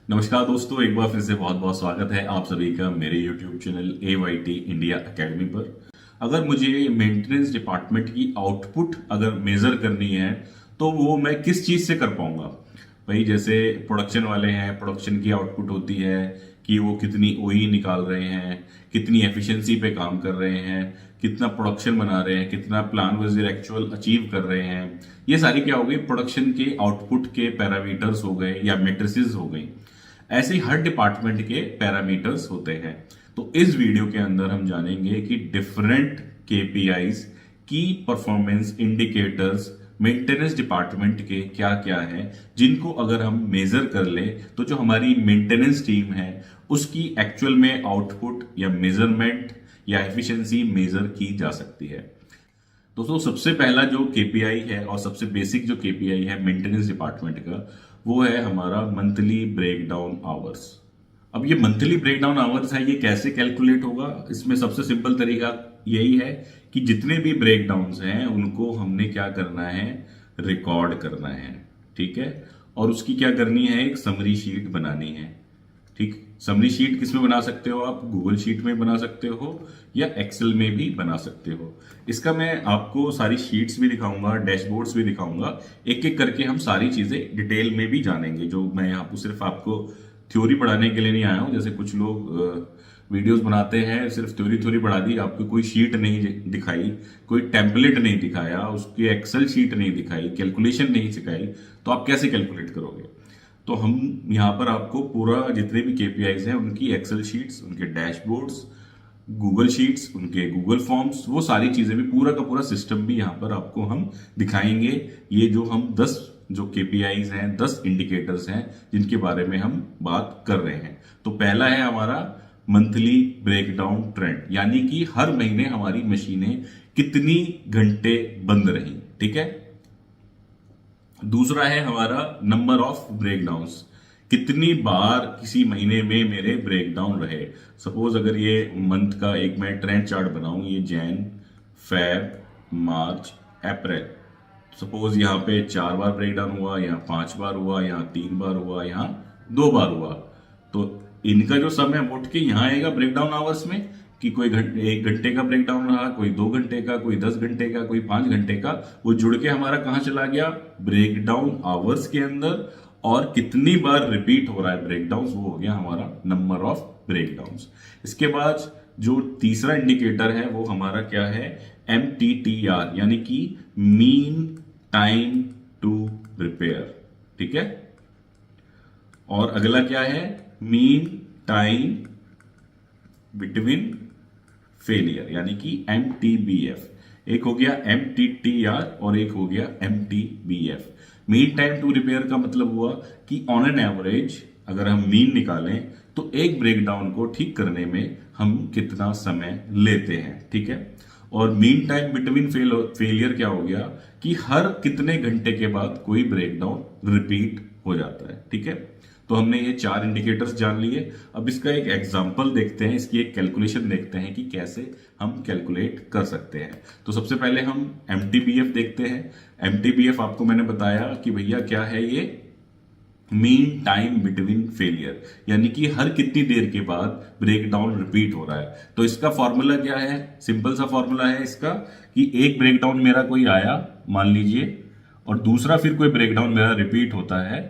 नमस्कार दोस्तों, एक बार फिर से बहुत बहुत स्वागत है आप सभी का मेरे YouTube channel AYT India academy पर। अगर मुझे मेंटेनेंस डिपार्टमेंट की आउटपुट अगर मेजर करनी है तो वो मैं किस चीज से कर पाऊंगा। भाई जैसे प्रोडक्शन वाले हैं, प्रोडक्शन की आउटपुट होती है कि वो कितनी ओई निकाल रहे हैं, कितनी एफिशिएंसी पे काम कर रहे हैं, कितना प्रोडक्शन बना रहे हैं, कितना प्लान वजीर एक्चुअल अचीव कर रहे हैं। ये सारी क्या हो गई, प्रोडक्शन के आउटपुट के पैरामीटर्स हो गए या मेट्रिसेस हो गई। ऐसे ही हर डिपार्टमेंट के पैरामीटर्स होते हैं। तो इस वीडियो के अंदर हम जानेंगे कि डिफरेंट केपीआईज की परफॉर्मेंस इंडिकेटर्स मेंटेनेंस डिपार्टमेंट के क्या क्या हैं, जिनको अगर हम मेजर कर ले तो जो हमारी मेंटेनेंस टीम है उसकी एक्चुअल में आउटपुट या मेजरमेंट या एफिशिएंसी मेजर की जा सकती है। दोस्तों, सबसे पहला जो केपीआई है और सबसे बेसिक जो केपीआई है मेंटेनेंस डिपार्टमेंट का, वो है हमारा मंथली ब्रेकडाउन आवर्स। अब ये मंथली ब्रेकडाउन आवर्स है, ये कैसे कैलकुलेट होगा? इसमें सबसे सिंपल तरीका यही है कि जितने भी ब्रेकडाउन्स हैं उनको हमने क्या करना है, रिकॉर्ड करना है। ठीक है, और उसकी क्या करनी है, एक समरी शीट बनानी है। ठीक, समरी शीट किस में बना सकते हो आप? गूगल शीट में बना सकते हो या एक्सेल में भी बना सकते हो। इसका मैं आपको सारी शीट्स भी दिखाऊंगा, डैशबोर्ड्स भी दिखाऊंगा। एक एक करके हम सारी चीजें डिटेल में भी जानेंगे। जो मैं यहाँ पर सिर्फ आपको थ्योरी पढ़ाने के लिए नहीं आया हूँ। जैसे कुछ लोग वीडियोस बनाते हैं, सिर्फ थ्योरी थ्योरी पढ़ा दी, आपको कोई शीट नहीं दिखाई, कोई टेम्पलेट नहीं दिखाया, उसकी एक्सेल शीट नहीं दिखाई, कैलकुलेशन नहीं सिखाई, तो आप कैसे कैलकुलेट करोगे? तो हम यहाँ पर आपको पूरा जितने भी केपीआईज हैं उनकी एक्सेल शीट्स, उनके डैशबोर्ड्स, गूगल शीट्स, उनके गूगल फॉर्म्स, वो सारी चीजें भी, पूरा का पूरा सिस्टम भी यहाँ पर आपको हम दिखाएंगे। ये जो हम 10 जो केपीआईज हैं, 10 इंडिकेटर्स हैं जिनके बारे में हम बात कर रहे हैं। तो पहला है हमारा मंथली ब्रेकडाउन ट्रेंड, यानी कि हर महीने हमारी मशीनें कितनी घंटे बंद रही। ठीक है। दूसरा है हमारा नंबर ऑफ ब्रेकडाउन्स, कितनी बार किसी महीने में मेरे ब्रेकडाउन रहे। सपोज अगर ये मंथ का एक मैं ट्रेंड चार्ट बनाऊं, ये जैन, फेब, मार्च, अप्रैल, सपोज यहाँ पे 4 बार ब्रेकडाउन हुआ, यहाँ 5 बार हुआ, यहाँ 3 बार हुआ, यहाँ 2 बार हुआ, तो इनका जो सम है उठ के यहाँ आएगा ब्रेकडाउन आवर्स में, कि कोई 1 घंटे का ब्रेकडाउन रहा, कोई 2 घंटे का, कोई 10 घंटे का, कोई 5 घंटे का, वो जुड़ के हमारा कहाँ चला गया, ब्रेकडाउन आवर्स के अंदर। और कितनी बार रिपीट हो रहा है ब्रेकडाउन, वो हो गया हमारा नंबर ऑफ ब्रेकडाउन्स। इसके बाद जो तीसरा इंडिकेटर है वो हमारा क्या है, MTTR, यानी कि मीन टाइम टू रिपेयर। ठीक है। और अगला क्या है, मीन टाइम बिटवीन फेलियर, यानी कि MTBF। एक हो गया MTTR और एक हो गया MTBF। Mean time to repair का मतलब हुआ कि ऑन एन एवरेज अगर हम मीन निकालें तो एक ब्रेकडाउन को ठीक करने में हम कितना समय लेते हैं। ठीक है। और मीन टाइम बिटवीन फेलियर क्या हो गया, कि हर कितने घंटे के बाद कोई ब्रेकडाउन रिपीट हो जाता है। ठीक है। तो हमने ये 4 इंडिकेटर्स जान लिए। अब इसका एक एग्जांपल देखते हैं, इसकी एक कैलकुलेशन देखते हैं कि कैसे हम कैलकुलेट कर सकते हैं। तो सबसे पहले हम MTBF देखते हैं। MTBF आपको मैंने बताया कि भैया क्या है, ये मीन टाइम बिटवीन फेलियर, यानी कि हर कितनी देर के बाद ब्रेकडाउन रिपीट हो रहा है। तो इसका फॉर्मूला क्या है, सिंपल सा फॉर्मूला है इसका, कि एक ब्रेकडाउन मेरा कोई आया मान लीजिए, और दूसरा फिर कोई ब्रेकडाउन मेरा रिपीट होता है,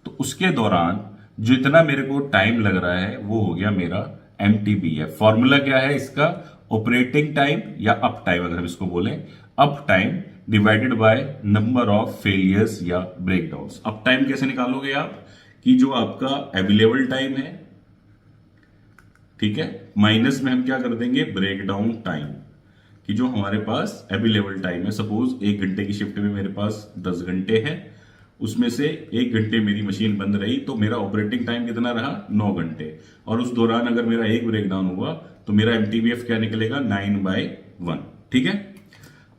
तो उसके दौरान जो इतना मेरे को टाइम लग रहा है वो हो गया मेरा MTBF। फॉर्मूला क्या है इसका, ऑपरेटिंग टाइम या अप टाइम, अगर हम इसको बोलें up time divided by number of failures या ब्रेकडाउन्स। अप टाइम कैसे निकालोगे आप, कि जो आपका अवेलेबल टाइम है, ठीक है, माइनस में हम क्या कर देंगे, ब्रेकडाउन टाइम, कि जो हमारे पास अवेलेबल टाइम है। सपोज 1 घंटे की शिफ्ट में मेरे पास 10 घंटे हैं, उसमें से 1 घंटे मेरी मशीन बंद रही, तो मेरा ऑपरेटिंग टाइम कितना रहा, 9 घंटे। और उस दौरान अगर मेरा एक ब्रेकडाउन हुआ तो मेरा MTBF क्या निकलेगा, 9/1। ठीक है।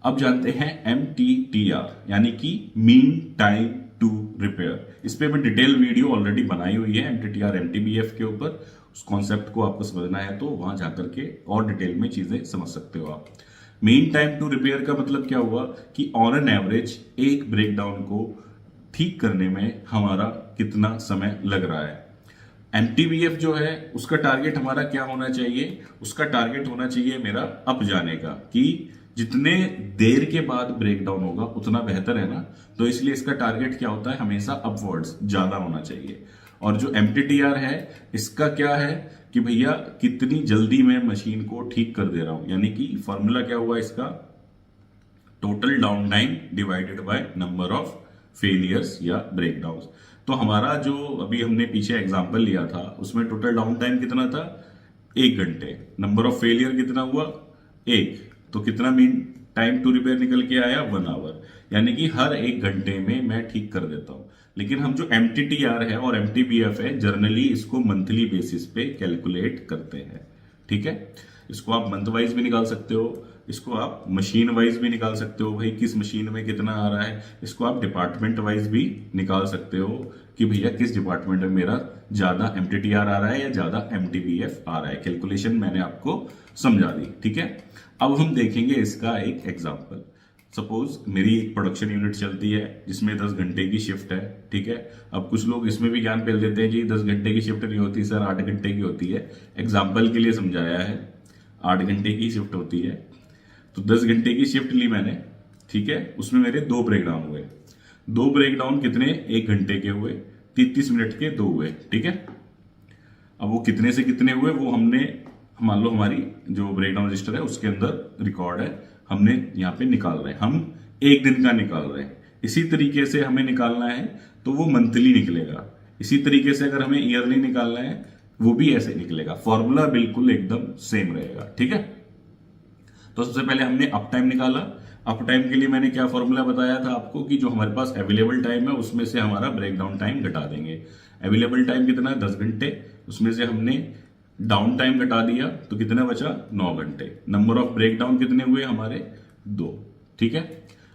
अब जानते हैं MTTR, यानी कि मीन टाइम टू रिपेयर। इस पे मैं डिटेल वीडियो ऑलरेडी बनाई हुई है MTTR MTBF के ऊपर। उस कॉन्सेप्ट को आपको समझना है तो वहां जाकर के और डिटेल में चीजें समझ सकते हो आप। मीन टाइम टू रिपेयर का मतलब क्या हुआ, कि ऑन एन एवरेज एक ब्रेकडाउन को ठीक करने में हमारा कितना समय लग रहा है। MTBF जो है उसका टारगेट हमारा क्या होना चाहिए, उसका टारगेट होना चाहिए मेरा अप जाने का, कि जितने देर के बाद ब्रेकडाउन होगा उतना बेहतर है ना, तो इसलिए इसका टारगेट क्या होता है, हमेशा अपवर्ड्स ज्यादा होना चाहिए। और जो MTTR है इसका क्या है कि भैया कितनी जल्दी मैं मशीन को ठीक कर दे रहा हूं, यानी कि फॉर्मूला क्या हुआ इसका, total down time divided by number of failures या ब्रेकडाउन्स। तो हमारा जो अभी हमने पीछे एग्जांपल लिया था उसमें टोटल डाउन टाइम कितना था, 1 घंटे, नंबर ऑफ फेलियर कितना हुआ 1, तो कितना मीन टाइम टू रिपेयर निकल के आया 1 आवर, यानी कि हर 1 घंटे में मैं ठीक कर देता हूं। लेकिन हम जो MTTR है और MTBF है जनरली इसको मंथली बेसिस पे कैलकुलेट करते हैं, ठीक है। इसको आप मंथ वाइज भी निकाल सकते हो, इसको आप मशीन वाइज भी निकाल सकते हो, भाई किस मशीन में कितना आ रहा है। इसको आप डिपार्टमेंट वाइज भी निकाल सकते हो कि भैया किस डिपार्टमेंट में मेरा ज्यादा MTTR आ रहा है या ज्यादा MTBF आ रहा है। कैलकुलेशन मैंने आपको समझा दी, ठीक है। अब हम देखेंगे इसका एक एग्जाम्पल। सपोज मेरी एक प्रोडक्शन यूनिट चलती है जिसमें 10 घंटे की शिफ्ट है, ठीक है। अब कुछ लोग इसमें भी ज्ञान फैल देते हैं जी 10 घंटे की शिफ्ट नहीं होती सर, 8 घंटे की होती है। एग्जाम्पल के लिए समझाया है, 8 घंटे की शिफ्ट होती है। तो 10 घंटे की शिफ्ट ली मैंने, ठीक है, उसमें मेरे 2 ब्रेकडाउन हुए। 2 ब्रेकडाउन कितने, 1 घंटे के हुए, 33 मिनट के 2 हुए, ठीक है। अब वो कितने से कितने हुए वो हमने, मान लो हमारी जो ब्रेकडाउन रजिस्टर है उसके अंदर रिकॉर्ड है, हमने यहाँ पे निकाल रहे हैं, हम 1 दिन का निकाल रहे हैं। इसी तरीके से हमें निकालना है तो वो मंथली निकलेगा, इसी तरीके से अगर हमें ईयरली निकालना है वो भी ऐसे निकलेगा। फॉर्मूला बिल्कुल एकदम सेम रहेगा, ठीक है। तो सबसे पहले हमने अप टाइम निकाला। अप टाइम के लिए मैंने क्या फॉर्मूला बताया था आपको कि जो हमारे पास अवेलेबल टाइम है उसमें से हमारा ब्रेकडाउन टाइम घटा देंगे। अवेलेबल टाइम कितना है 10 घंटे, उसमें से हमने डाउन टाइम घटा दिया तो कितना बचा 9 घंटे। नंबर ऑफ ब्रेकडाउन कितने हुए हमारे 2, ठीक है।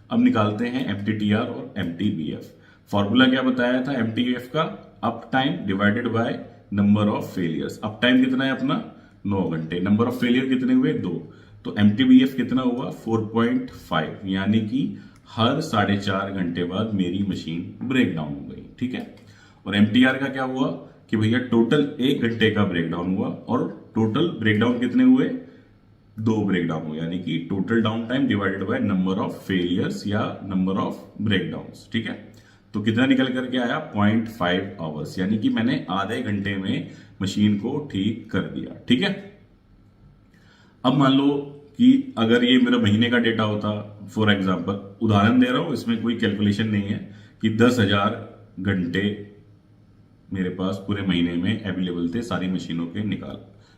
अब निकालते हैं MTTR और MTBF। फॉर्मूला क्या बताया था MTBF का, up time divided by number of failures. Up time कितना है अपना 9 घंटे, नंबर ऑफ फेलियर कितने हुए 2, तो MTBF कितना हुआ 4.5, यानी कि हर 4.5 घंटे बाद मेरी मशीन ब्रेक डाउन हो गई, ठीक है। और MTR का क्या हुआ कि भैया टोटल 1 घंटे का ब्रेकडाउन हुआ और टोटल ब्रेकडाउन कितने हुए 2 ब्रेकडाउन हुए, यानी कि total down time divided by number of failures या नंबर ऑफ ब्रेकडाउन्स, ठीक है। तो कितना निकल करके आया 0.5 आवर्स, यानी कि मैंने आधे घंटे में मशीन को ठीक कर दिया, ठीक है। अब मान लो कि अगर ये मेरा महीने का डेटा होता, फॉर एग्जांपल उदाहरण दे रहा हूं, इसमें कोई कैलकुलेशन नहीं है, कि 10,000 घंटे मेरे पास पूरे महीने में अवेलेबल थे सारी मशीनों के निकाल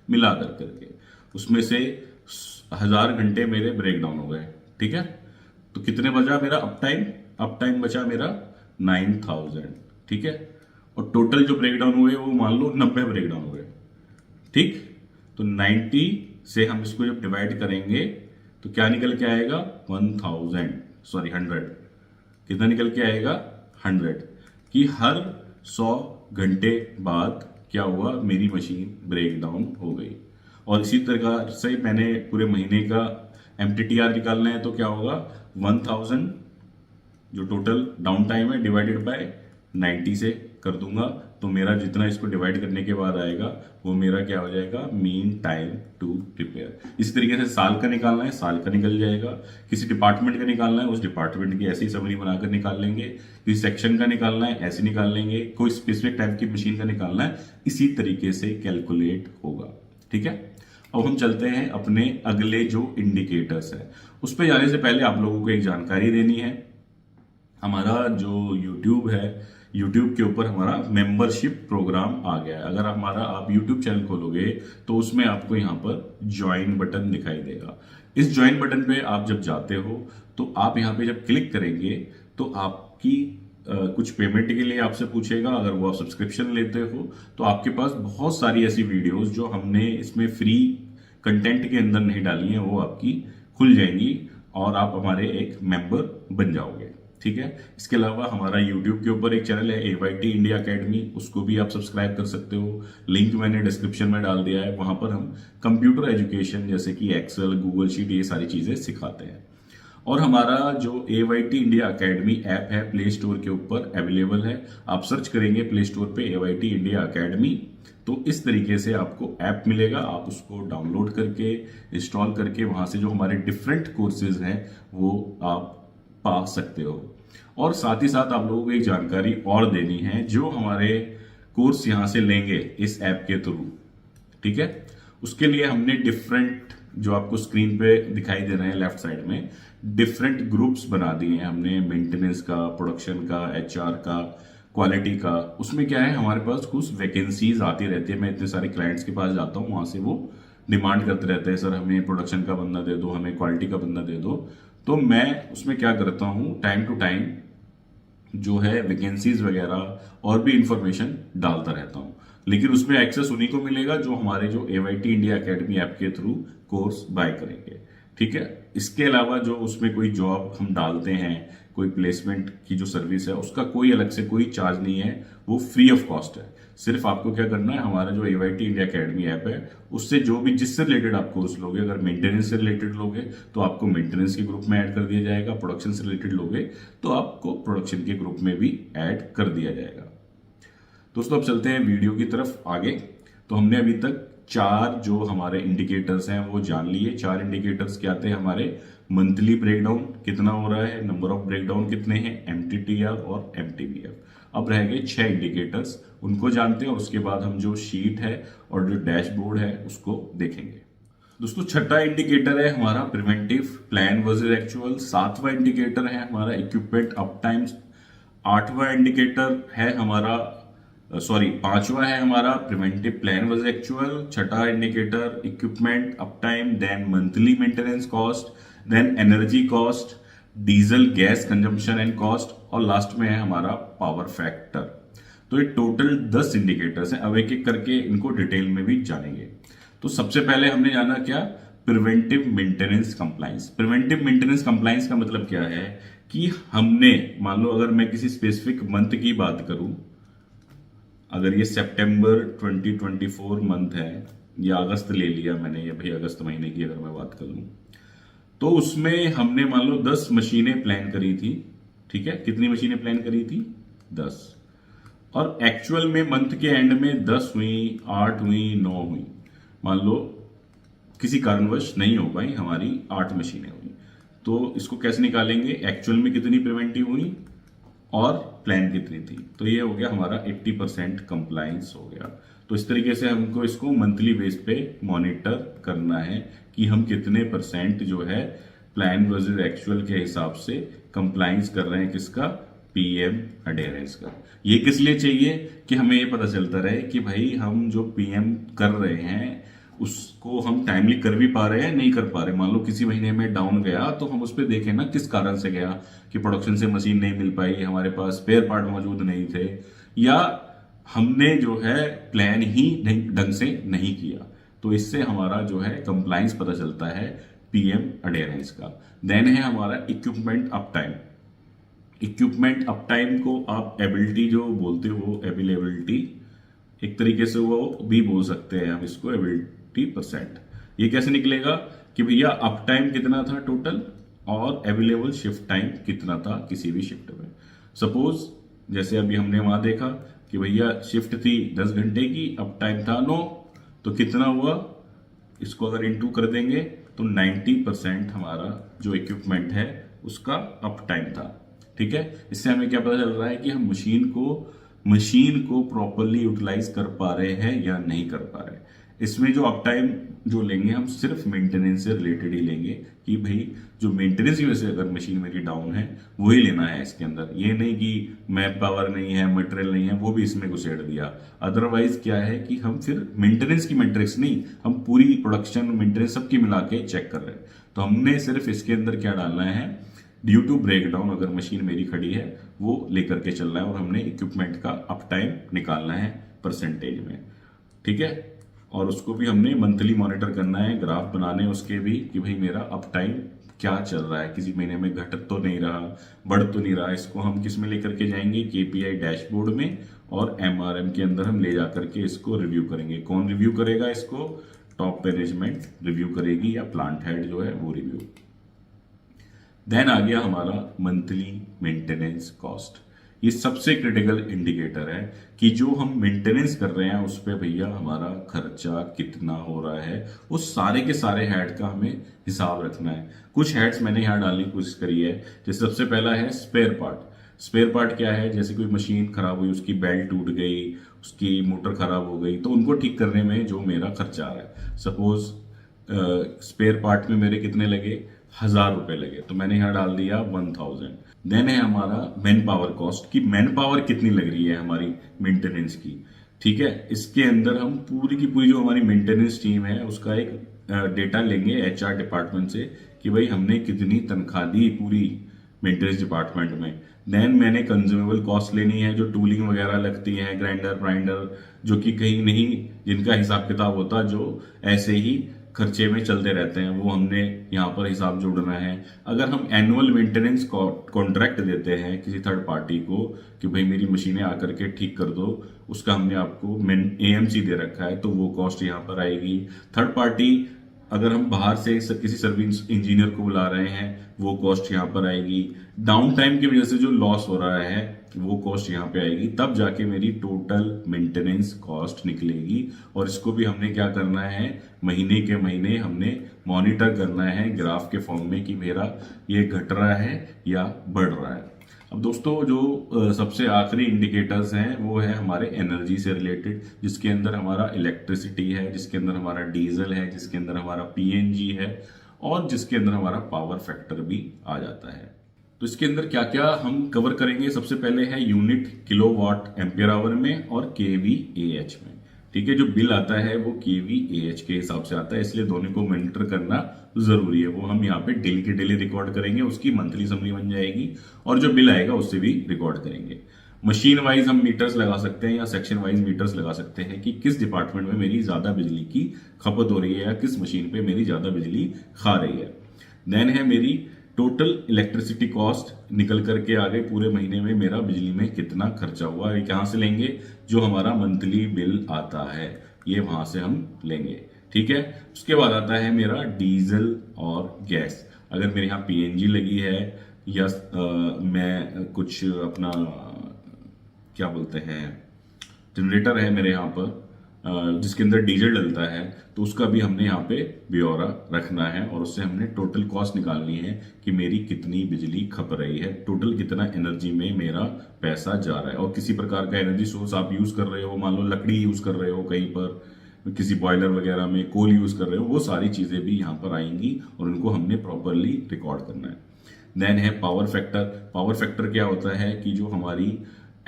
मिला कर करके, उसमें से 1000 घंटे मेरे ब्रेकडाउन हो गए, ठीक है। तो कितने बचा मेरा अप टाइम, अप टाइम बचा मेरा 9000, ठीक है। और टोटल जो ब्रेकडाउन हुए वो मान लो 90 ब्रेकडाउन हुए, ठीक। तो 90 से हम इसको जब डिवाइड करेंगे तो क्या निकल के आएगा 100, कितना निकल के आएगा 100, कि हर 100 घंटे बाद क्या हुआ मेरी मशीन ब्रेक डाउन हो गई। और इसी तरह से मैंने पूरे महीने का MTTR निकालना है तो क्या होगा 1000 जो टोटल डाउन टाइम है डिवाइडेड बाय 90 से कर दूंगा, तो मेरा जितना इसको डिवाइड करने के बाद आएगा वो मेरा क्या हो जाएगा मीन टाइम टू रिपेयर। इसी तरीके से साल का निकालना है साल का निकल जाएगा, किसी डिपार्टमेंट का निकालना है उस डिपार्टमेंट की ऐसी समरी बनाकर निकाल लेंगे, किसी सेक्शन का निकालना है ऐसे निकाल लेंगे, कोई स्पेसिफिक टाइप की मशीन का निकालना है इसी तरीके से कैलकुलेट होगा, ठीक है। अब हम चलते हैं अपने अगले जो इंडिकेटर्स है उस पर जाने से पहले आप लोगों को एक जानकारी देनी है। हमारा जो YouTube है, YouTube के ऊपर हमारा मेंबरशिप प्रोग्राम आ गया है। अगर आप YouTube चैनल खोलोगे तो उसमें आपको यहाँ पर ज्वाइन बटन दिखाई देगा। इस ज्वाइन बटन पे आप जब जाते हो तो आप यहाँ पे जब क्लिक करेंगे तो आपकी कुछ पेमेंट के लिए आपसे पूछेगा। अगर वो आप सब्सक्रिप्शन लेते हो तो आपके पास बहुत सारी ऐसी वीडियोस जो हमने इसमें फ्री कंटेंट के अंदर नहीं डाली हैं वो आपकी खुल जाएंगी और आप हमारे एक मेंबर बन जाओगे, ठीक है। इसके अलावा हमारा YouTube के ऊपर एक चैनल है AYT इंडिया अकेडमी, उसको भी आप सब्सक्राइब कर सकते हो। लिंक मैंने डिस्क्रिप्शन में डाल दिया है। वहां पर हम कंप्यूटर एजुकेशन जैसे कि एक्सेल, गूगल शीट ये सारी चीजें सिखाते हैं। और हमारा जो AYT इंडिया अकेडमी ऐप है प्ले स्टोर के ऊपर अवेलेबल है। आप सर्च करेंगे प्ले स्टोर पे AYT इंडिया अकेडमी, तो इस तरीके से आपको ऐप मिलेगा। आप उसको डाउनलोड करके इंस्टॉल करके वहां से जो हमारे डिफरेंट कोर्सेज हैं वो आप पा सकते हो। और साथ ही साथ आप लोगों को एक जानकारी और देनी है, जो हमारे कोर्स यहां से लेंगे इस ऐप के थ्रू, ठीक है, उसके लिए हमने डिफरेंट, जो आपको स्क्रीन पे दिखाई दे रहे हैं लेफ्ट साइड में, डिफरेंट ग्रुप्स बना दिए हैं हमने, मेंटेनेंस का, प्रोडक्शन का, HR का, क्वालिटी का। उसमें क्या है, हमारे पास कुछ वैकेंसीज आती रहती है। मैं इतने सारे क्लाइंट्स के पास जाता हूँ, वहां से वो डिमांड करते रहते हैं, सर हमें प्रोडक्शन का बंदा दे दो, हमें क्वालिटी का बंदा दे दो। तो मैं उसमें क्या करता हूँ, टाइम टू टाइम जो है वैकेंसीज वगैरह और भी इंफॉर्मेशन डालता रहता हूँ। लेकिन उसमें एक्सेस उन्हीं को मिलेगा जो हमारे जो AYT इंडिया अकेडमी ऐप के थ्रू कोर्स बाय करेंगे, ठीक है। इसके अलावा जो उसमें कोई जॉब हम डालते हैं, कोई प्लेसमेंट की जो सर्विस है, उसका कोई अलग से कोई चार्ज नहीं है, वो फ्री ऑफ कॉस्ट है। सिर्फ आपको क्या करना है, हमारा जो AYT इंडिया अकेडमी ऐप है उससे जो भी, जिससे रिलेटेड आप कोर्स लोगे, अगर मेंटेनेंस से रिलेटेड लोगे तो आपको मेंटेनेंस के ग्रुप में ऐड कर दिया जाएगा, प्रोडक्शन से रिलेटेड लोगे तो आपको प्रोडक्शन के ग्रुप में भी ऐड कर दिया जाएगा। दोस्तों अब चलते हैं वीडियो की तरफ आगे। तो हमने अभी तक 4 जो हमारे इंडिकेटर्स हैं वो जान लिए। 4 इंडिकेटर्स क्या थे हमारे, मंथली ब्रेकडाउन कितना हो रहा है, नंबर ऑफ ब्रेकडाउन कितने हैं, MTTR और MTBF। अब रह गए 6 इंडिकेटर्स, उनको जानते हैं और उसके बाद हम जो शीट है और जो डैशबोर्ड है उसको देखेंगे। दोस्तों छठा इंडिकेटर है हमारा प्रिवेंटिव प्लान वर्सेस एक्चुअल। 7वां इंडिकेटर है हमारा इक्विपमेंट अप टाइम। 8वां इंडिकेटर है हमारा, सॉरी 5वां है हमारा प्रिवेंटिव प्लान वर्सेस एक्चुअल। छठा indicator equipment up time, then monthly maintenance cost, then energy cost, diesel gas consumption and cost, और लास्ट में है हमारा पावर फैक्टर। तो ये टोटल 10 इंडिकेटर्स हैं। अब एक एक करके इनको डिटेल में भी जानेंगे। तो सबसे पहले हमने जाना क्या, preventive maintenance compliance. Preventive maintenance compliance का मतलब क्या है कि हमने, मान लो अगर मैं किसी स्पेसिफिक मंथ की बात करूं, अगर ये सितंबर 2024 मंथ है या अगस्त ले लिया मैंने, या भाई अगस्त महीने की अगर मैं बात कर लूं, तो उसमें हमने मान लो 10 मशीनें प्लान करी थी, ठीक है। कितनी मशीनें प्लान करी थी, 10। और एक्चुअल में मंथ के एंड में 10 हुई, 8 हुई, 9 हुई। मान लो किसी कारणवश नहीं हो पाई, हमारी 8 मशीनें हुई, तो इसको कैसे निकालेंगे, एक्चुअल में कितनी प्रिवेंटिव हुई और प्लान कितनी थी। तो ये हो गया हमारा 80% कंप्लायंस हो गया। तो इस तरीके से हमको इसको मंथली बेस पे मॉनिटर करना है कि हम कितने % जो है प्लान वर्सेस एक्चुअल के हिसाब से कंप्लायंस कर रहे हैं, किसका, PM अडेरेंस का। ये किस लिए चाहिए कि हमें ये पता चलता रहे कि भाई हम जो PM कर रहे हैं उसको हम टाइमली कर भी पा रहे हैं, नहीं कर पा रहे। मान लो किसी महीने में डाउन गया तो हम उस पर देखें ना किस कारण से गया, कि प्रोडक्शन से मशीन नहीं मिल पाई, हमारे पास स्पेयर पार्ट मौजूद नहीं थे, या हमने जो है प्लान ही ढंग से नहीं किया। तो इससे हमारा जो है कंप्लायंस पता चलता है PM अडेरेंस का। देन है हमारा equipment up time. Equipment up time को आप एबिलिटी जो बोलते हो, अवेलेबिलिटी एक तरीके से वो भी बोल सकते हैं हम इसको, एबिलिटी %। ये कैसे निकलेगा कि भैया अप टाइम कितना था टोटल और अवेलेबल शिफ्ट टाइम कितना था किसी भी शिफ्ट में। सपोज जैसे अभी हमने वहां देखा कि भैया शिफ्ट थी 10 घंटे की, अप टाइम था 9, तो कितना हुआ, इसको अगर इनटू कर देंगे तो 90% हमारा जो इक्विपमेंट है उसका अप टाइम था, ठीक है। इससे हमें क्या पता चल रहा है कि हम मशीन को प्रॉपरली यूटिलाइज कर पा रहे हैं या नहीं कर पा रहे। इसमें जो अप टाइम जो लेंगे हम सिर्फ मेंटेनेंस से रिलेटेड ही लेंगे, कि भाई जो मेंटेनेंस की वजह से अगर मशीन मेरी डाउन है वही लेना है इसके अंदर। ये नहीं कि मैन पावर नहीं है, मटेरियल नहीं है, वो भी इसमें घुसेड़ दिया। अदरवाइज क्या है कि हम फिर मेंटेनेंस की मैट्रिक्स नहीं, हम पूरी प्रोडक्शन मेंटेनेंस सबकी मिला के चेक कर रहे हैं। तो हमने सिर्फ इसके अंदर क्या डालना है, ड्यू टू ब्रेकडाउन अगर मशीन मेरी खड़ी है वो लेकर के चलना है, और हमने इक्विपमेंट का अप टाइम निकालना है % में, ठीक है। और उसको भी हमने मंथली मॉनिटर करना है, ग्राफ बनाने उसके भी कि भाई मेरा अप टाइम क्या चल रहा है, किसी महीने में घट तो नहीं रहा, बढ़ तो नहीं रहा। इसको हम किस में लेकर के जाएंगे, KPI डैशबोर्ड में, और MRM के अंदर हम ले जाकर के इसको रिव्यू करेंगे। कौन रिव्यू करेगा इसको, टॉप मैनेजमेंट रिव्यू करेगी, या प्लांट हेड जो है वो रिव्यू। देन आ गया हमारा मंथली मेंटेनेंस कॉस्ट। ये सबसे क्रिटिकल इंडिकेटर है कि जो हम मेंटेनेंस कर रहे हैं उस पे भैया हमारा खर्चा कितना हो रहा है। उस सारे के सारे हेड का हमें हिसाब रखना है। कुछ हेड्स मैंने यहाँ डालने की कोशिश करी है। जैसे सबसे पहला है स्पेयर पार्ट। स्पेयर पार्ट क्या है? जैसे कोई मशीन खराब हुई, उसकी बेल्ट टूट गई, उसकी मोटर खराब हो गई, तो उनको ठीक करने में जो मेरा खर्चा आ रहा है, सपोज स्पेयर पार्ट में मेरे कितने लगे, 1,000 रुपए लगे, तो मैंने यहाँ डाल दिया 1,000। देन है हमारा मैन पावर कॉस्ट, की मैन पावर कितनी लग रही है हमारी मेंटेनेंस की। ठीक है, इसके अंदर हम पूरी की पूरी जो हमारी मेंटेनेंस टीम है उसका एक डेटा लेंगे एचआर डिपार्टमेंट से कि भाई हमने कितनी तनख्वाह दी पूरी मेंटेनेंस डिपार्टमेंट में। देन मैंने कंज्यूमेबल कॉस्ट लेनी है, जो टूलिंग वगैरह लगती है, ग्राइंडर ग्राइंडर, जो कि कहीं नहीं जिनका हिसाब किताब होता, जो ऐसे ही खर्चे में चलते रहते हैं, वो हमने यहाँ पर हिसाब जोड़ना है। अगर हम एनुअल मेंटेनेंस कॉन्ट्रैक्ट देते हैं किसी थर्ड पार्टी को कि भाई मेरी मशीनें आकर के ठीक कर दो, उसका हमने आपको एएमसी दे रखा है, तो वो कॉस्ट यहाँ पर आएगी। थर्ड पार्टी अगर हम बाहर से किसी सर्विस इंजीनियर को बुला रहे हैं, वो कॉस्ट यहाँ पर आएगी। डाउन टाइम की वजह से जो लॉस हो रहा है वो कॉस्ट यहाँ पे आएगी, तब जाके मेरी टोटल मेंटेनेंस कॉस्ट निकलेगी। और इसको भी हमने क्या करना है, महीने के महीने हमने मॉनिटर करना है ग्राफ के फॉर्म में कि मेरा ये घट रहा है या बढ़ रहा है। अब दोस्तों जो सबसे आखिरी इंडिकेटर्स हैं वो है हमारे एनर्जी से रिलेटेड, जिसके अंदर हमारा इलेक्ट्रिसिटी है, जिसके अंदर हमारा डीजल है, जिसके अंदर हमारा पीएनजी है, और जिसके अंदर हमारा पावर फैक्टर भी आ जाता है। तो इसके अंदर क्या क्या हम कवर करेंगे, सबसे पहले है यूनिट किलोवाट एम्पियर आवर में और केवीएएच में। ठीक है, जो बिल आता है वो केवीएएच के हिसाब से आता है, इसलिए दोनों को मॉनिटर करना जरूरी है। वो हम यहाँ पे डेली के डेली रिकॉर्ड करेंगे, उसकी मंथली समरी बन जाएगी, और जो बिल आएगा उससे भी रिकॉर्ड करेंगे। मशीन वाइज हम मीटर्स लगा सकते हैं या सेक्शन वाइज मीटर्स लगा सकते हैं कि किस डिपार्टमेंट में मेरी ज्यादा बिजली की खपत हो रही है या किस मशीन पे मेरी ज्यादा बिजली खा रही है। देन है मेरी टोटल इलेक्ट्रिसिटी कॉस्ट, निकल करके आ गए पूरे महीने में मेरा बिजली में कितना खर्चा हुआ है। कहां से लेंगे, जो हमारा मंथली बिल आता है ये वहां से हम लेंगे। ठीक है, उसके बाद आता है मेरा डीजल और गैस। अगर मेरे यहाँ पीएनजी लगी है या मैं कुछ अपना क्या बोलते हैं जनरेटर है मेरे यहाँ पर जिसके अंदर डीजल डलता है, तो उसका भी हमने यहाँ पे ब्यौरा रखना है, और उससे हमने टोटल कॉस्ट निकालनी है कि मेरी कितनी बिजली खप रही है, टोटल कितना एनर्जी में मेरा पैसा जा रहा है। और किसी प्रकार का एनर्जी सोर्स आप यूज कर रहे हो, मान लो लकड़ी यूज कर रहे हो, कहीं पर किसी बॉयलर वगैरह में कोल यूज कर रहे हो, वो सारी चीजें भी यहाँ पर आएंगी और उनको हमने प्रॉपरली रिकॉर्ड करना है। देन है पावर फैक्टर। पावर फैक्टर क्या होता है कि जो हमारी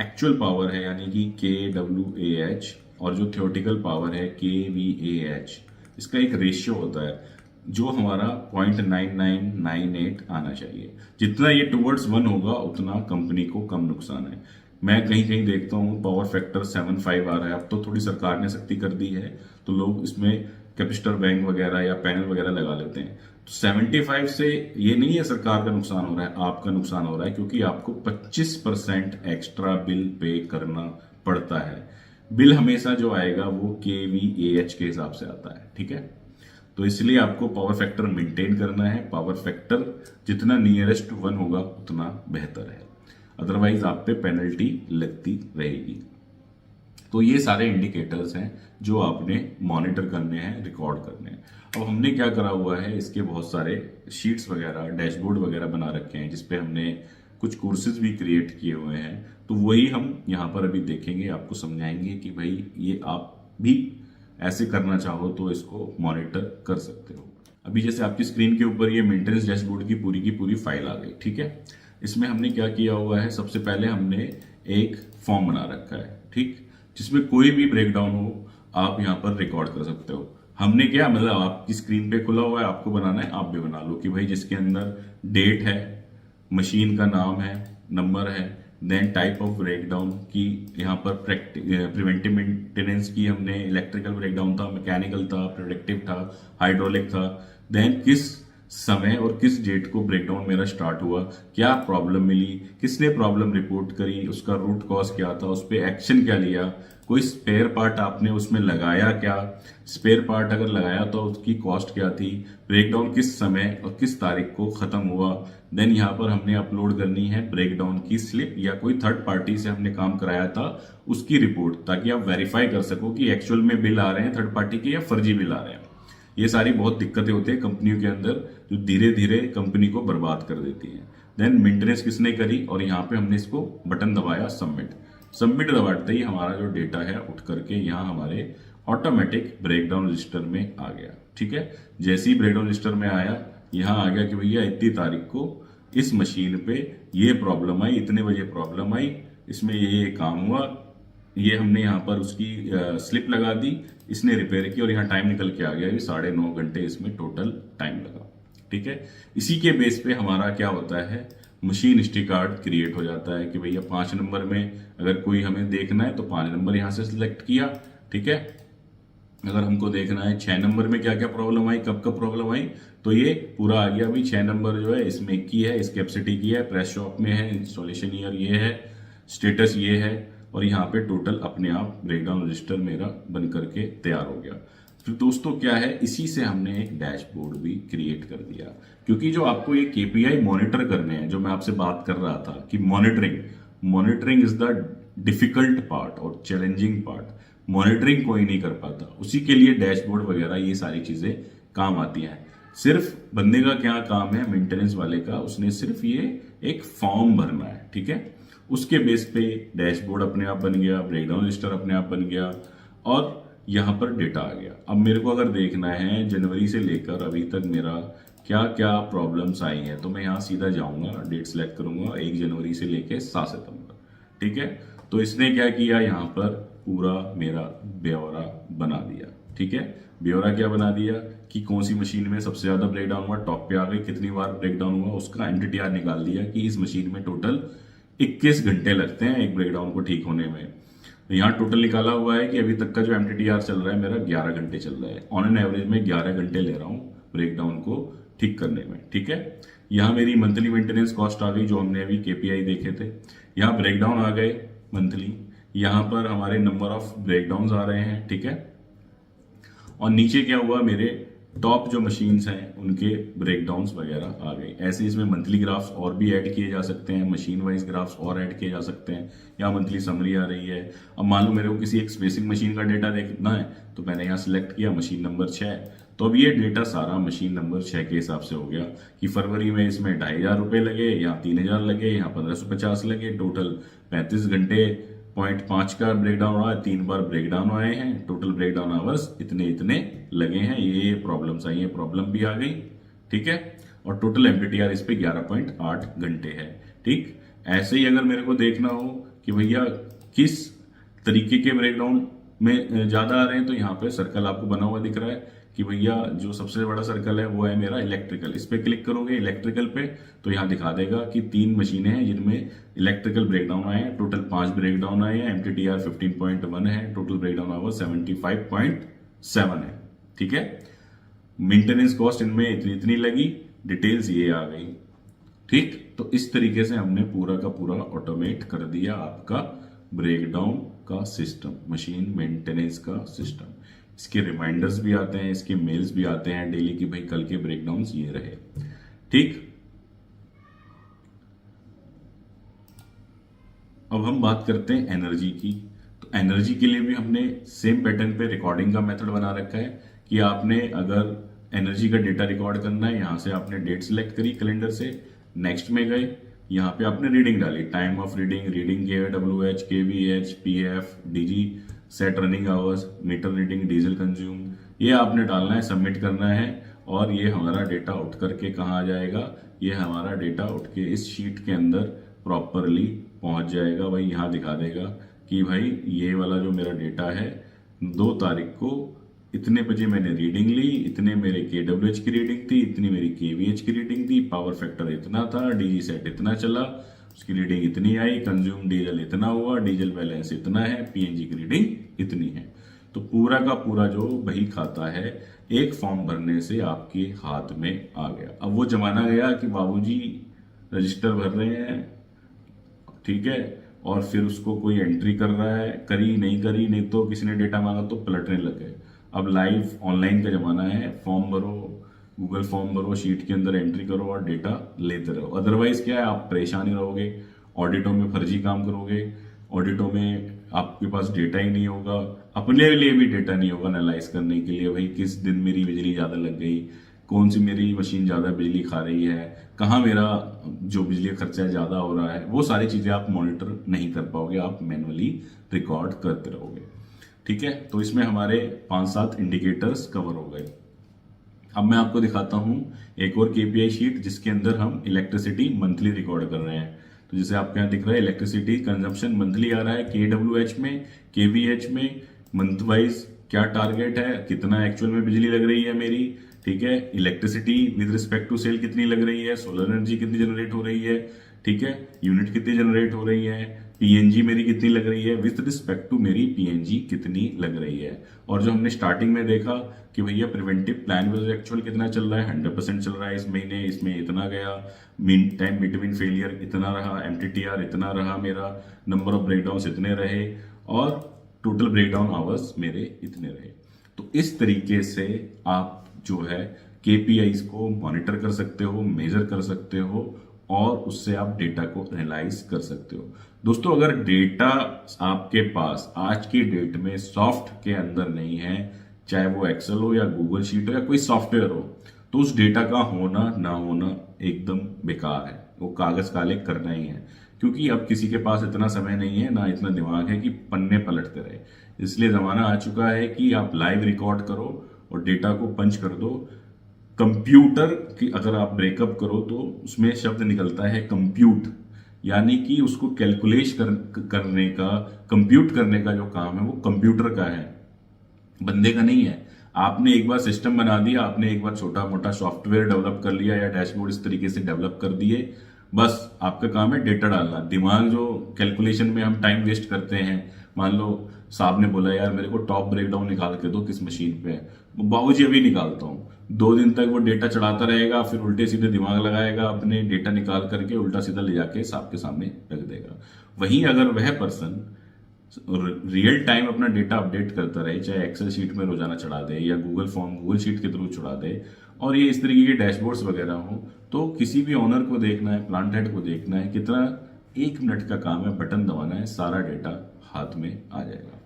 एक्चुअल पावर है यानी कि KWAH और जो थियोरेटिकल पावर है KVAH, इसका एक रेशियो होता है जो हमारा 0.9998 आना चाहिए। जितना ये टुवर्ड्स 1 होगा उतना कंपनी को कम नुकसान है। मैं कहीं कहीं देखता हूँ पावर फैक्टर 7.5 आ रहा है। अब तो थोड़ी सरकार ने सख्ती कर दी है तो लोग इसमें कैपेसिटर बैंक वगैरह या पैनल वगैरह लगा लेते हैं। तो 75 से ये नहीं है सरकार का नुकसान हो रहा है, आपका नुकसान हो रहा है, क्योंकि आपको 25% एक्स्ट्रा बिल पे करना पड़ता है। बिल हमेशा जो आएगा वो KVAH के हिसाब से आता है। ठीक है, तो इसलिए आपको पावर फैक्टर मेंटेन करना है। पावर फैक्टर जितना नियरेस्ट टू 1 होगा उतना बेहतर है, अदरवाइज आप पे पेनल्टी लगती रहेगी। तो ये सारे इंडिकेटर्स हैं जो आपने मॉनिटर करने हैं, रिकॉर्ड करने हैं। अब हमने क्या करा हुआ है, इसके बहुत सारे शीट्स वगैरह, डैशबोर्ड वगैरह बना रखे हैं जिसपे हमने कुछ कोर्सेज भी क्रिएट किए हुए हैं। तो वही हम यहाँ पर अभी देखेंगे, आपको समझाएंगे कि भाई ये आप भी ऐसे करना चाहो तो इसको मॉनिटर कर सकते हो। अभी जैसे आपकी स्क्रीन के ऊपर ये मेंटेनेंस डैशबोर्ड की पूरी फाइल आ गई। ठीक है, इसमें हमने क्या किया हुआ है, सबसे पहले हमने एक फॉर्म बना रखा है, ठीक, जिसमें कोई भी ब्रेकडाउन हो आप यहाँ पर रिकॉर्ड कर सकते हो। हमने क्या मतलब आपकी स्क्रीन पे खुला हुआ है, आपको बनाना है, आप भी बना लो कि भाई जिसके अंदर डेट है, मशीन का नाम है, नंबर है, देन टाइप ऑफ ब्रेकडाउन की यहाँ पर प्रिवेंटिव मेंटेनेंस की हमने इलेक्ट्रिकल ब्रेकडाउन था, मैकेनिकल था, प्रोडक्टिव था, हाइड्रोलिक था, देन किस समय और किस डेट को ब्रेकडाउन मेरा स्टार्ट हुआ, क्या प्रॉब्लम मिली, किसने प्रॉब्लम रिपोर्ट करी, उसका रूट कॉज क्या था, उस पर एक्शन क्या लिया, कोई स्पेयर पार्ट आपने उसमें लगाया क्या, स्पेयर पार्ट अगर लगाया तो उसकी कॉस्ट क्या थी, ब्रेकडाउन किस समय और किस तारीख को खत्म हुआ। देन यहाँ पर हमने अपलोड करनी है ब्रेकडाउन की स्लिप या कोई थर्ड पार्टी से हमने काम कराया था उसकी रिपोर्ट, ताकि आप वेरीफाई कर सको कि एक्चुअल में बिल आ रहे हैं थर्ड पार्टी के या फर्जी बिल आ रहे हैं। ये सारी बहुत दिक्कतें होती है कंपनियों के अंदर, जो धीरे धीरे कंपनी को बर्बाद कर देती हैं। देन मेंटेनेंस किसने करी, और यहाँ पे हमने इसको बटन दबाया सबमिट। सबमिट दबाते ही हमारा जो डेटा है उठ करके यहाँ हमारे ऑटोमेटिक ब्रेकडाउन रजिस्टर में आ गया। ठीक है, जैसे ही ब्रेकडाउन रजिस्टर में आया, यहाँ आ गया कि भैया इतनी तारीख को इस मशीन पे ये प्रॉब्लम आई, इतने बजे प्रॉब्लम आई, इसमें ये काम हुआ, ये हमने यहाँ पर उसकी स्लिप लगा दी, इसने रिपेयर की, और यहाँ टाइम निकल के आ गया कि 9.5 घंटे इसमें टोटल टाइम लगा। ठीक है, इसी के बेस पे हमारा क्या होता है, मशीन हिस्ट्री कार्ड क्रिएट हो जाता है कि भैया 5 नंबर में अगर कोई हमें देखना है तो 5 नंबर यहाँ से सिलेक्ट किया। ठीक है, अगर हमको देखना है 6 नंबर में क्या क्या प्रॉब्लम आई, कब कब प्रॉब्लम आई, तो ये पूरा आ गया। अभी 6 नंबर जो है इसमें की है, इस कैपेसिटी की है, प्रेस शॉप में है, इंस्टॉलेशन ईयर ये है, स्टेटस ये है, और यहाँ पे टोटल अपने आप ब्रेकडाउन रजिस्टर मेरा बन करके तैयार हो गया। फिर दोस्तों क्या है, इसी से हमने एक डैशबोर्ड भी क्रिएट कर दिया, क्योंकि जो आपको ये केपीआई मॉनिटर करने हैं, जो मैं आपसे बात कर रहा था कि monitoring is the difficult part और चैलेंजिंग पार्ट, मॉनिटरिंग कोई नहीं कर पाता, उसी के लिए डैशबोर्ड वगैरह ये सारी चीजें काम आती हैं। सिर्फ बंदे का क्या काम है, मेंटेनेंस वाले का, उसने सिर्फ ये एक फॉर्म भरना है। ठीक है, उसके बेस पे डैशबोर्ड अपने आप बन गया, ब्रेकडाउन रजिस्टर अपने आप बन गया, और यहाँ पर डेटा आ गया। अब मेरे को अगर देखना है जनवरी से लेकर अभी तक मेरा क्या क्या प्रॉब्लम्स आई हैं, तो मैं यहाँ सीधा जाऊंगा, डेट सेलेक्ट करूंगा 1 जनवरी से लेकर 7 सितंबर। ठीक है, तो इसने क्या किया, यहाँ पर पूरा मेरा ब्यौरा बना दिया। ठीक है, ब्यौरा क्या बना दिया कि कौन सी मशीन में सबसे ज्यादा ब्रेकडाउन हुआ, टॉप पे आ गई, कितनी बार ब्रेकडाउन हुआ, उसका एमटीटीआर निकाल दिया कि इस मशीन में टोटल 21 घंटे लगते हैं एक ब्रेकडाउन को ठीक होने में। यहाँ टोटल निकाला हुआ है कि अभी तक का जो एमटीटीआर चल रहा है मेरा 11 घंटे चल रहा है, ऑन एन एवरेज में 11 घंटे ले रहा हूँ ब्रेकडाउन को ठीक करने में। ठीक है, यहाँ मेरी मंथली मेंटेनेंस कॉस्ट आ गई, जो हमने अभी केपीआई देखे थे। यहाँ ब्रेकडाउन आ गए मंथली, यहाँ पर हमारे नंबर ऑफ ब्रेकडाउन आ रहे हैं। ठीक है, और नीचे क्या हुआ, मेरे टॉप जो मशीन्स हैं उनके ब्रेकडाउन्स वगैरह आ गए। ऐसे इसमें मंथली ग्राफ्स और भी ऐड किए जा सकते हैं, मशीन वाइज ग्राफ्स और ऐड किए जा सकते हैं, या मंथली समरी आ रही है। अब मान लो मेरे को किसी एक स्पेसिफिक मशीन का डेटा देखना है, तो मैंने यहाँ सिलेक्ट किया मशीन नंबर 6, तो अब ये डेटा सारा मशीन नंबर 6 के हिसाब से हो गया कि फरवरी में इसमें 2,500 रुपये लगे, यहाँ 3,000 लगे, यहाँ 1,550 लगे, टोटल 35 घंटे 0.5 का ब्रेकडाउन रहा है, 3 बार ब्रेकडाउन आए हैं, टोटल ब्रेकडाउन आवर्स इतने इतने लगे हैं, ये प्रॉब्लम्स आई है, प्रॉब्लम भी आ गई। ठीक है, और टोटल एमटीटीआर इस पे 11.8 घंटे है। ठीक, ऐसे ही अगर मेरे को देखना हो कि भैया किस तरीके के ब्रेकडाउन में ज्यादा आ रहे हैं, तो यहाँ पे सर्कल आपको बना हुआ दिख रहा है कि भैया जो सबसे बड़ा सर्कल है वो है मेरा इलेक्ट्रिकल। इस पे क्लिक करोगे इलेक्ट्रिकल पे, तो यहाँ दिखा देगा कि 3 मशीनें हैं जिनमें इलेक्ट्रिकल ब्रेकडाउन आए हैं, टोटल 5 ब्रेकडाउन आए हैं, एमटीटीआर 15.1 है, टोटल ब्रेकडाउन आवर 75.7 है। ठीक है, मेंटेनेंस कॉस्ट इनमें इतनी इतनी लगी, डिटेल्स ये आ गई। ठीक, तो इस तरीके से हमने पूरा का पूरा ऑटोमेट कर दिया आपका ब्रेकडाउन का सिस्टम, मशीन मेंटेनेंस का सिस्टम। इसके रिमाइंडर्स भी आते हैं, इसके मेल्स भी आते हैं डेली कि भाई कल के ब्रेकडाउन्स ये रहे। ठीक, अब हम बात करते हैं एनर्जी की। तो एनर्जी के लिए भी हमने सेम पैटर्न पे रिकॉर्डिंग का मेथड बना रखा है कि आपने अगर एनर्जी का डेटा रिकॉर्ड करना है, यहां से आपने डेट सिलेक्ट करी कैलेंडर से, नेक्स्ट में गए, यहाँ पे आपने रीडिंग डाली, time of reading, reading KWH, KVH, PF, DG, set running hours, meter reading, diesel consume, ये आपने डालना है, सबमिट करना है, और ये हमारा डेटा उठ करके कहाँ आ जाएगा, ये हमारा डेटा उठ के इस शीट के अंदर प्रॉपरली पहुंच जाएगा। भाई यहाँ दिखा देगा कि भाई ये वाला जो मेरा डेटा है 2 तारीख को इतने बजे मैंने रीडिंग ली, इतने मेरे KWH की रीडिंग थी, इतनी मेरी KVH की रीडिंग थी, पावर फैक्टर इतना था, DG सेट इतना चला, उसकी रीडिंग इतनी आई, कंज्यूम डीजल इतना हुआ, डीजल बैलेंस इतना है, PNG की रीडिंग इतनी है। तो पूरा का पूरा जो बही खाता है एक फॉर्म भरने से आपके हाथ में आ गया। अब वो जमाना गया कि बाबूजी रजिस्टर भर रहे हैं, ठीक है, और फिर उसको कोई एंट्री कर रहा है, करी नहीं करी, नहीं तो किसी ने डेटा मांगा तो पलटने लग गए। अब लाइव ऑनलाइन का जमाना है, फॉर्म भरो, गूगल फॉर्म भरो, शीट के अंदर एंट्री करो और डेटा लेते रहो। अदरवाइज क्या है, आप परेशान ही रहोगे, ऑडिटों में फर्जी काम करोगे, ऑडिटों में आपके पास डेटा ही नहीं होगा, अपने लिए भी डेटा नहीं होगा एनालाइज करने के लिए, भाई किस दिन मेरी बिजली ज़्यादा लग गई, कौन सी मेरी मशीन ज़्यादा बिजली खा रही है, कहाँ मेरा जो बिजली का खर्चा ज़्यादा हो रहा है, वो सारी चीज़ें आप मॉनिटर नहीं कर पाओगे, आप मैनुअली रिकॉर्ड करते रहोगे। ठीक है, तो इसमें हमारे 5-7 इंडिकेटर्स कवर हो गए। अब मैं आपको दिखाता हूं एक और केपीआई शीट जिसके अंदर हम इलेक्ट्रिसिटी मंथली रिकॉर्ड कर रहे हैं। तो जैसे आपके यहाँ दिख रहा है इलेक्ट्रिसिटी कंजम्पशन मंथली आ रहा है KWH में, KVH में, मंथ वाइज क्या टारगेट है, कितना एक्चुअल में बिजली लग रही है मेरी, ठीक है, electricity with respect to sale कितनी लग रही है, सोलर एनर्जी कितनी जनरेट हो रही है, ठीक है, यूनिट कितनी जनरेट हो रही है, पीएनजी मेरी कितनी लग रही है, विद रिस्पेक्ट टू मेरी पीएनजी कितनी लग रही है। और जो हमने स्टार्टिंग में देखा कि भैया प्रिवेंटिव प्लान वर्सेस एक्चुअल कितना चल रहा है, 100% चल रहा है इस महीने, इसमें इतना गया, मीन टाइम बिटवीन फेलियर इतना रहा, एमटीटीआर इतना रहा, मेरा नंबर ऑफ ब्रेकडाउन इतने रहे, और टोटल ब्रेकडाउन आवर्स मेरे इतने रहे। तो इस तरीके से आप जो है केपीआईज को मॉनिटर कर सकते हो, मेजर कर सकते हो, और उससे आप डेटा को एनालाइज कर सकते हो। दोस्तों, अगर डेटा आपके पास आज की डेट में सॉफ्ट के अंदर नहीं है, चाहे वो एक्सेल हो या गूगल शीट हो या कोई सॉफ्टवेयर हो, तो उस डेटा का होना ना होना एकदम बेकार है, वो कागज काले करना ही है। क्योंकि अब किसी के पास इतना समय नहीं है, ना इतना दिमाग है कि पन्ने पलटते रहे। इसलिए जमाना आ चुका है कि आप लाइव रिकॉर्ड करो और डेटा को पंच कर दो। कंप्यूटर की अगर आप ब्रेकअप करो तो उसमें शब्द निकलता है कंप्यूट, यानी कि उसको करने का, कंप्यूट करने का जो काम है वो कंप्यूटर का है, बंदे का नहीं है। आपने एक बार सिस्टम बना दिया, आपने एक बार छोटा मोटा सॉफ्टवेयर डेवलप कर लिया या डैशबोर्ड इस तरीके से डेवलप कर दिए, बस आपका काम है डेटा डालना। दिमाग जो कैलकुलेशन में हम टाइम वेस्ट करते हैं, मान लो साहब ने बोला यार मेरे को टॉप ब्रेकडाउन निकाल के दो किस मशीन पे है, बाबूजी अभी निकालता हूँ, 2 दिन तक वो डेटा चढ़ाता रहेगा, फिर उल्टे सीधे दिमाग लगाएगा, अपने डेटा निकाल करके उल्टा सीधा ले जाके साहब के सामने रख देगा। वहीं अगर वह पर्सन रियल टाइम अपना डेटा अपडेट करता रहे, चाहे एक्सेल शीट में रोजाना चढ़ा दे या गूगल फॉर्म गूगल शीट के थ्रू चढ़ा दे, और ये इस तरीके के डैशबोर्ड्स वगैरह हो, तो किसी भी ओनर को देखना है, प्लांट हेड को देखना है, कितना 1 मिनट का काम है, बटन दबाना है, सारा डेटा हाथ में आ जाएगा।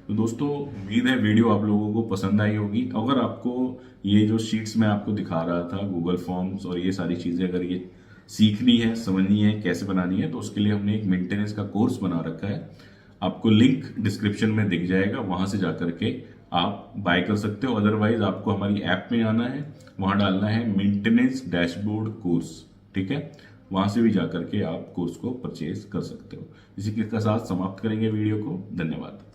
तो दोस्तों, उम्मीद है वीडियो आप लोगों को पसंद आई होगी। अगर आपको ये जो शीट्स मैं आपको दिखा रहा था, गूगल फॉर्म्स और ये सारी चीजें अगर ये सीखनी है, समझनी है, कैसे बनानी है, तो उसके लिए हमने एक मेंटेनेंस का कोर्स बना रखा है। आपको लिंक डिस्क्रिप्शन में दिख जाएगा, वहां से जाकर के आप बाय कर सकते हो। अदरवाइज आपको हमारी ऐप में आना है, वहां डालना है मेंटेनेंस डैशबोर्ड कोर्स, ठीक है, वहां से भी जाकर के आप कोर्स को परचेज कर सकते हो। इसी के साथ समाप्त करेंगे वीडियो को। धन्यवाद।